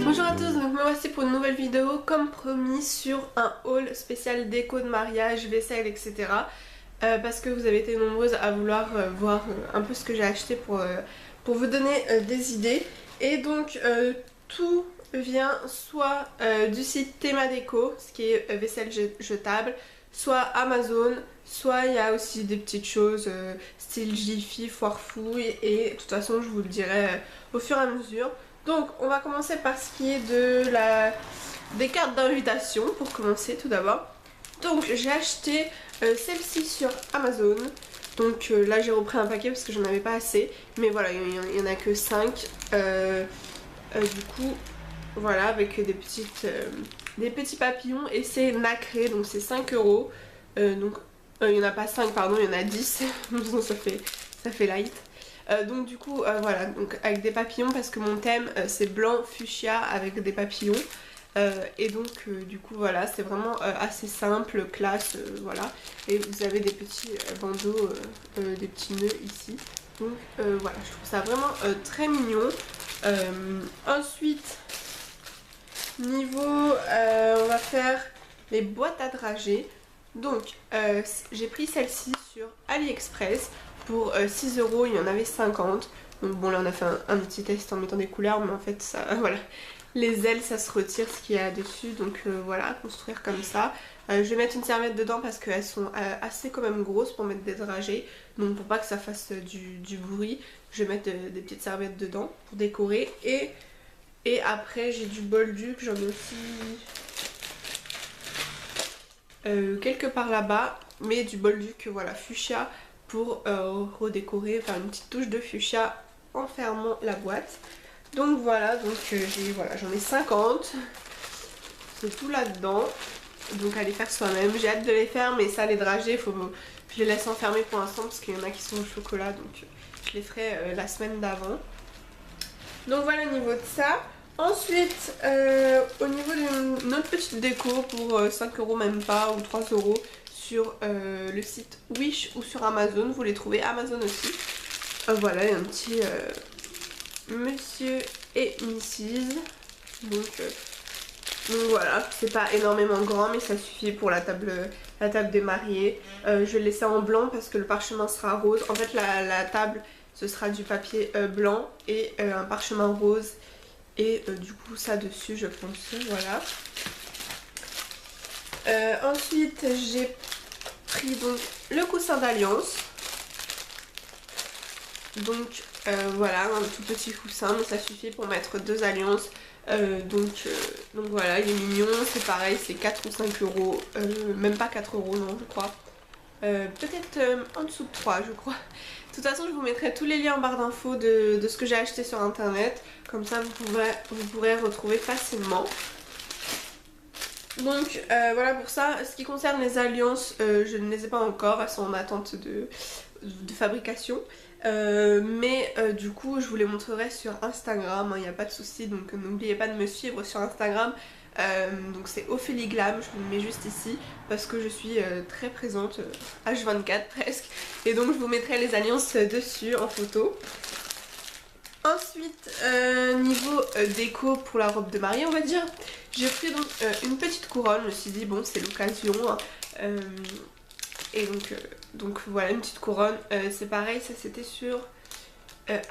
Bonjour à tous, donc me voici pour une nouvelle vidéo comme promis sur un haul spécial déco de mariage, vaisselle, etc. Parce que vous avez été nombreuses à vouloir voir un peu ce que j'ai acheté pour vous donner des idées. Et donc tout vient soit du site Théma Déco, ce qui est vaisselle jetable, soit Amazon, soit il y a aussi des petites choses style Jiffy, Foire Fouille, et de toute façon je vous le dirai au fur et à mesure. Donc on va commencer par ce qui est des cartes d'invitation pour commencer tout d'abord. Donc j'ai acheté celle-ci sur Amazon. Donc là j'ai repris un paquet parce que j'en avais pas assez. Mais voilà, il y en a que 5. Du coup voilà, avec des petits papillons, et c'est nacré, donc c'est 5 euros. Donc il n'y en a pas 5, pardon, il y en a 10. Sinon ça fait light. Donc du coup voilà, donc avec des papillons parce que mon thème c'est blanc fuchsia avec des papillons. Et donc du coup voilà, c'est vraiment assez simple, classe, voilà. Et vous avez des petits bandeaux, des petits nœuds ici. Donc voilà, je trouve ça vraiment très mignon. Ensuite, niveau, on va faire les boîtes à dragées. Donc j'ai pris celle-ci sur AliExpress pour 6 euros, il y en avait 50. Donc bon, là on a fait un petit test en mettant des couleurs, mais en fait ça, voilà, les ailes ça se retire ce qu'il y a dessus. Donc voilà, construire comme ça. Je vais mettre une serviette dedans parce qu'elles sont assez quand même grosses pour mettre des dragées. Donc pour pas que ça fasse du bruit, je vais mettre des petites serviettes dedans pour décorer. Et après j'ai du bolduc, j'en ai aussi quelque part là-bas, mais du bolduc voilà fuchsia pour redécorer, faire une petite touche de fuchsia en fermant la boîte. Donc voilà, donc j'en ai 50, c'est tout là-dedans, donc à les faire soi-même. J'ai hâte de les faire, mais ça, les dragées, je les laisse enfermer pour l'instant parce qu'il y en a qui sont au chocolat, donc je les ferai la semaine d'avant. Donc voilà au niveau de ça. Ensuite, au niveau d'une autre petite déco pour 5 euros même pas, ou 3 euros sur le site Wish ou sur Amazon, vous les trouvez Amazon aussi. Voilà, il y a un petit monsieur et Mrs. Donc voilà, c'est pas énormément grand mais ça suffit pour la table des mariés. Je vais le laisser en blanc parce que le parchemin sera rose. En fait la table ce sera du papier blanc et un parchemin rose. Et du coup ça dessus je pense, voilà. Ensuite j'ai pris donc le coussin d'alliance. Donc voilà, un tout petit coussin, mais ça suffit pour mettre 2 alliances. Donc voilà, il est mignon, c'est pareil, c'est 4 ou 5 euros, même pas 4 euros non je crois. Peut-être en dessous de 3 je crois. De toute façon je vous mettrai tous les liens en barre d'infos de ce que j'ai acheté sur internet. Comme ça vous pourrez retrouver facilement. Donc voilà pour ça. Ce qui concerne les alliances, je ne les ai pas encore, elles sont en attente de fabrication. Mais du coup je vous les montrerai sur Instagram, il n'y a pas de souci. Donc n'oubliez pas de me suivre sur Instagram. Donc c'est Ophélie Glam, je vous le mets juste ici parce que je suis très présente, H24 presque, et donc je vous mettrai les alliances dessus en photo. Ensuite niveau déco pour la robe de mariée on va dire, j'ai pris donc une petite couronne, je me suis dit bon c'est l'occasion hein. Et donc voilà une petite couronne, c'est pareil, ça c'était sur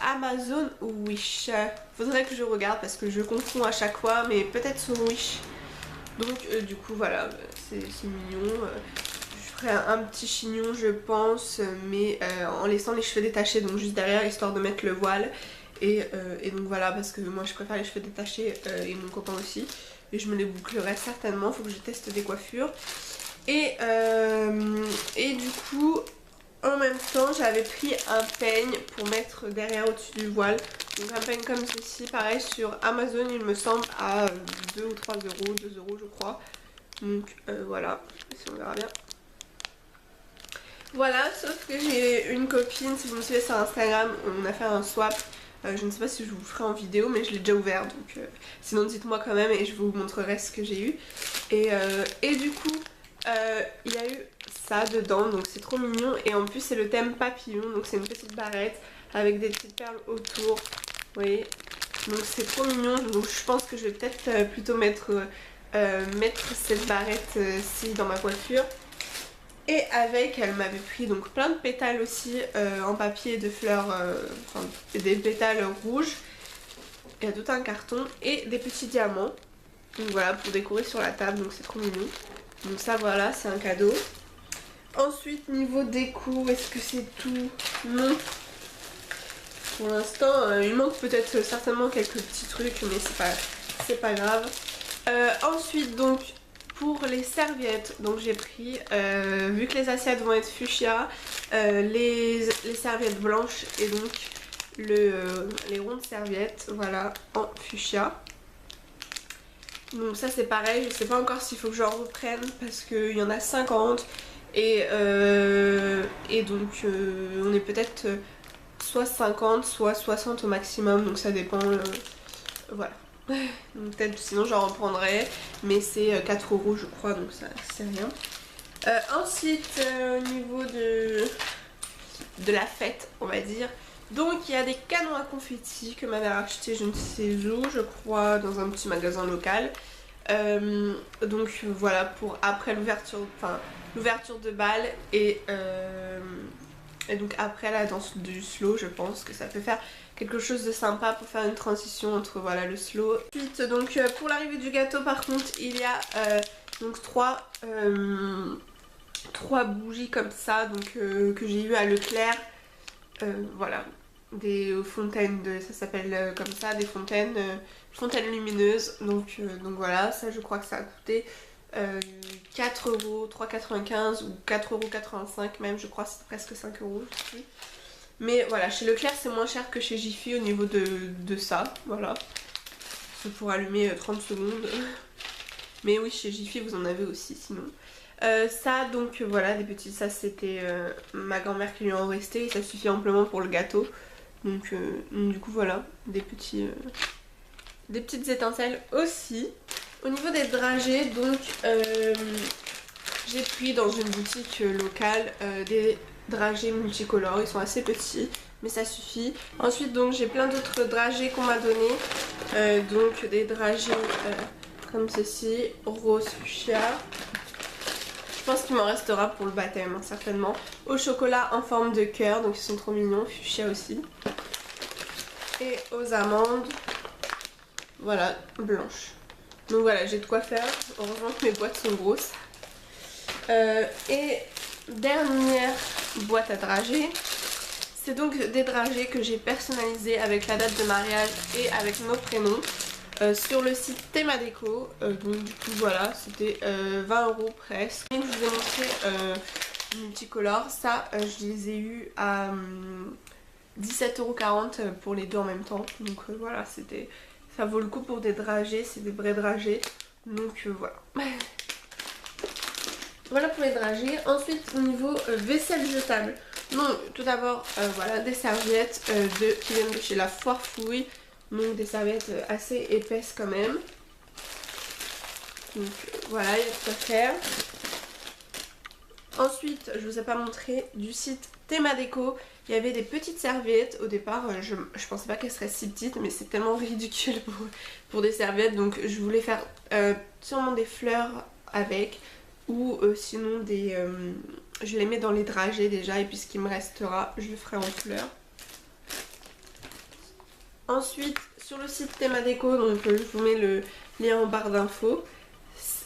Amazon ou Wish. Faudrait que je regarde parce que je confonds à chaque fois, mais peut-être sur Wish. Donc du coup voilà, c'est mignon. Je ferai un petit chignon je pense, mais en laissant les cheveux détachés, donc juste derrière, histoire de mettre le voile. Et donc voilà, parce que moi je préfère les cheveux détachés et mon copain aussi. Et je me les bouclerai certainement, faut que je teste des coiffures. Et du coup en même temps j'avais pris un peigne pour mettre derrière au-dessus du voile. Donc un peigne comme ceci, pareil sur Amazon il me semble à 2 ou 3 euros, 2 euros je crois. Donc voilà, si on verra bien. Voilà, sauf que j'ai une copine, si vous me suivez sur Instagram, on a fait un swap. Je ne sais pas si je vous le ferai en vidéo mais je l'ai déjà ouvert, donc sinon dites-moi quand même et je vous montrerai ce que j'ai eu. Et du coup il y a eu ça dedans, donc c'est trop mignon. Et en plus c'est le thème papillon, donc c'est une petite barrette avec des petites perles autour, vous voyez. Donc c'est trop mignon, donc je pense que je vais peut-être plutôt mettre cette barrette-ci dans ma coiffure. Et avec, elle m'avait pris donc plein de pétales aussi en papier de fleurs, enfin des pétales rouges. Il y a tout un carton et des petits diamants. Donc voilà, pour décorer sur la table, donc c'est trop mignon. Donc ça voilà, c'est un cadeau. Ensuite, niveau déco, est-ce que c'est tout? Non. Pour l'instant, il manque peut-être certainement quelques petits trucs, mais c'est pas grave. Ensuite, donc, pour les serviettes, donc j'ai pris, vu que les assiettes vont être fuchsia, les serviettes blanches et donc les rondes serviettes, voilà, en fuchsia. Donc ça c'est pareil, je sais pas encore s'il faut que j'en reprenne parce qu'il y en a 50 et donc on est peut-être soit 50 soit 60 au maximum, donc ça dépend, voilà. Donc peut-être sinon j'en reprendrai, mais c'est 4 € je crois, donc ça c'est rien. Ensuite au niveau de la fête on va dire, donc il y a des canons à confetti que ma mère a acheté je ne sais où, je crois dans un petit magasin local. Donc voilà, pour après l'ouverture de bal et donc après la danse du slow, je pense que ça peut faire quelque chose de sympa pour faire une transition entre voilà le slow. Ensuite donc pour l'arrivée du gâteau par contre il y a donc trois bougies comme ça donc que j'ai eu à Leclerc, voilà, des fontaines ça s'appelle comme ça, des fontaines lumineuses, donc voilà, ça je crois que ça a coûté 4 €, 3,95 ou 4,85 € même, je crois, c'est presque 5 € je sais. Mais voilà, chez Leclerc c'est moins cher que chez Jiffy au niveau de ça, voilà. C'est pour allumer 30 secondes. Mais oui, chez Jiffy vous en avez aussi sinon. Ça donc voilà, des petits, ça c'était ma grand-mère qui lui en restait et ça suffit amplement pour le gâteau. Donc du coup voilà, des petites étincelles aussi. Au niveau des dragées, donc j'ai pris dans une boutique locale des dragées multicolores, ils sont assez petits mais ça suffit. Ensuite donc j'ai plein d'autres dragées qu'on m'a donné, donc des dragées comme ceci, rose fuchsia. Je pense qu'il m'en restera pour le baptême, hein, certainement. Au chocolat en forme de cœur, donc ils sont trop mignons, fuchsia aussi. Et aux amandes, voilà, blanches. Donc voilà, j'ai de quoi faire. Heureusement que mes boîtes sont grosses. Et dernière boîte à dragées. C'est donc des dragées que j'ai personnalisées avec la date de mariage et avec nos prénoms. Sur le site Théma Déco, donc du coup voilà, c'était 20 € presque. Et je vous ai montré multicolores, ça je les ai eu à 17,40 € pour les deux en même temps. Donc voilà, ça vaut le coup pour des dragées, c'est des vrais dragées. Donc voilà. Voilà pour les dragées. Ensuite au niveau vaisselle jetable. Donc tout d'abord voilà, des serviettes qui viennent de chez La Foire Fouille. Donc des serviettes assez épaisses quand même. Donc voilà, il y a tout à faire. Ensuite, je vous ai pas montré du site Théma Déco. Il y avait des petites serviettes. Au départ, je pensais pas qu'elles seraient si petites, mais c'est tellement ridicule pour des serviettes. Donc je voulais faire sûrement des fleurs avec. Ou sinon je les mets dans les dragées déjà. Et puis ce qui me restera, je le ferai en fleurs. Ensuite, sur le site Théma Déco, donc je vous mets le lien en barre d'infos.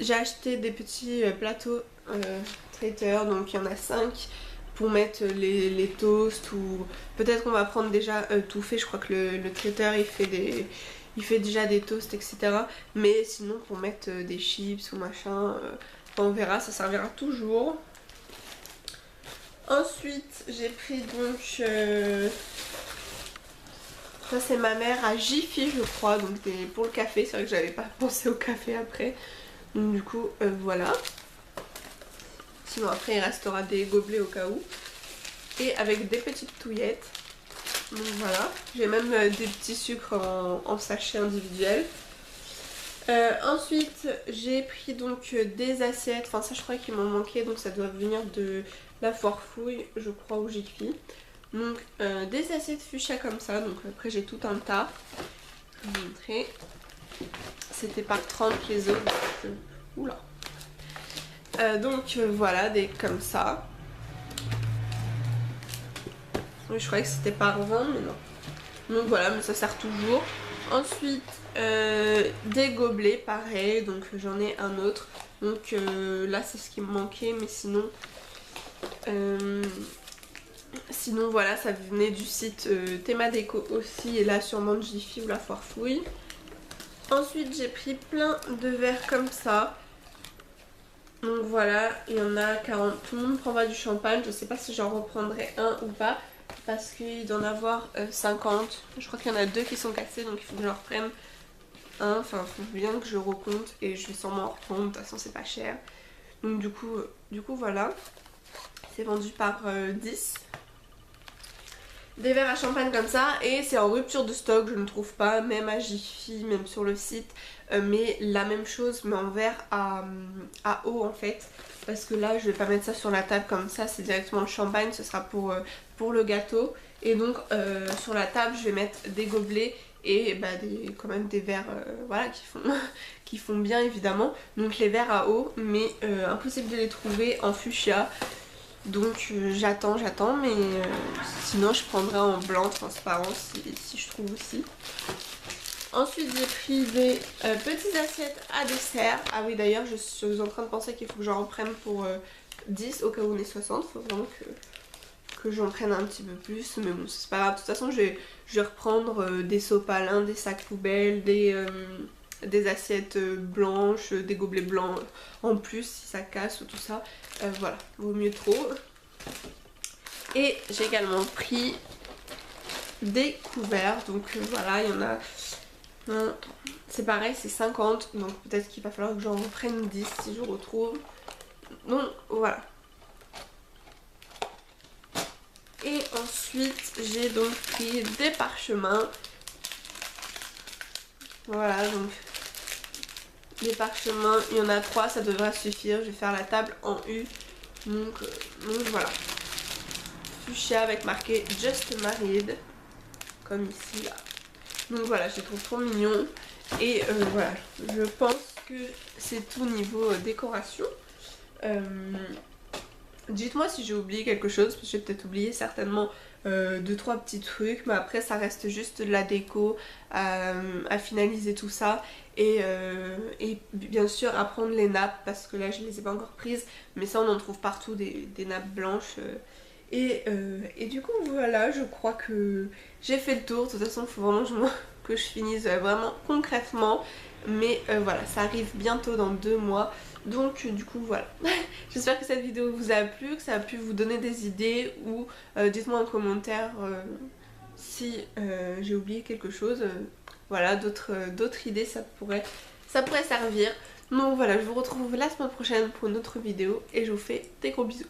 J'ai acheté des petits plateaux traiteurs, donc il y en a 5 pour mettre les toasts, ou peut-être qu'on va prendre déjà tout fait. Je crois que le traiteur il fait déjà des toasts, etc. Mais sinon pour mettre des chips ou machin, on verra, ça servira toujours. Ensuite, j'ai pris donc... ça c'est ma mère à Jiffy je crois, donc pour le café, c'est vrai que j'avais pas pensé au café après. Donc du coup voilà. Sinon après il restera des gobelets au cas où. Et avec des petites touillettes. Donc voilà. J'ai même des petits sucres en sachet individuel. Ensuite j'ai pris donc des assiettes. Enfin ça je crois qu'il m'en manquait, donc ça doit venir de La Foire Fouille je crois, ou Jiffy. Donc des assiettes fuchsia comme ça, donc après j'ai tout un tas. vous montrer. C'était par 30 les autres. Oula. Donc voilà, des comme ça. Oui, je croyais que c'était par 20, mais non. Donc voilà, mais ça sert toujours. Ensuite, des gobelets, pareil. Donc j'en ai un autre. Donc là, c'est ce qui me manquait, mais sinon... sinon voilà, ça venait du site Théma Déco aussi. Et là, sûrement de Jiffy ou la Foire Fouille. Ensuite, j'ai pris plein de verres comme ça. Donc voilà, il y en a 40. Tout le monde prend pas du champagne. Je sais pas si j'en reprendrai un ou pas. Parce qu'il doit en avoir 50. Je crois qu'il y en a 2 qui sont cassés. Donc il faut que je reprenne un. Enfin, il faut bien que je recompte. Et je vais sûrement en reprendre. De toute façon, c'est pas cher. Donc du coup voilà. C'est vendu par 10. Des verres à champagne comme ça. Et c'est en rupture de stock. Je ne trouve pas. Même à Jiffy, même sur le site. Mais la même chose, mais en verre à eau en fait. Parce que là, je vais pas mettre ça sur la table comme ça. C'est directement le champagne. Ce sera pour le gâteau. Et donc, sur la table, je vais mettre des gobelets. Et bah, quand même des verres voilà, qui font bien évidemment. Donc les verres à eau. Mais impossible de les trouver en fuchsia. Donc j'attends, mais sinon je prendrai en blanc transparent si je trouve aussi. Ensuite j'ai pris des petites assiettes à dessert. Ah oui d'ailleurs je suis en train de penser qu'il faut que j'en reprenne pour 10 au cas où on est 60. Il faut vraiment que j'en prenne un petit peu plus. Mais bon c'est pas grave, de toute façon je vais reprendre des sopalins, des sacs poubelles, des assiettes blanches, des gobelets blancs en plus si ça casse ou tout ça. Voilà, vaut mieux trop. Et j'ai également pris des couverts. Donc voilà, il y en a... c'est pareil, c'est 50. Donc peut-être qu'il va falloir que j'en reprenne 10 si je retrouve. Donc voilà. Et ensuite j'ai donc pris des parchemins. Voilà, donc les parchemins, il y en a 3, ça devrait suffire. Je vais faire la table en U. Donc voilà. Fuchsia avec marqué Just Married. Comme ici là. Donc voilà, je les trouve trop mignons. Et voilà, je pense que c'est tout niveau décoration. Dites-moi si j'ai oublié quelque chose, parce que j'ai peut-être oublié certainement 2-3 petits trucs, mais après ça reste juste de la déco à finaliser tout ça et bien sûr à prendre les nappes parce que là je les ai pas encore prises, mais ça on en trouve partout des nappes blanches et du coup voilà, je crois que j'ai fait le tour. De toute façon il faut vraiment que je finisse vraiment concrètement, mais voilà, ça arrive bientôt dans 2 mois. Donc du coup voilà, j'espère que cette vidéo vous a plu, que ça a pu vous donner des idées ou dites-moi en commentaire si j'ai oublié quelque chose. Voilà, d'autres idées ça pourrait servir. Donc voilà, je vous retrouve la semaine prochaine pour une autre vidéo et je vous fais des gros bisous.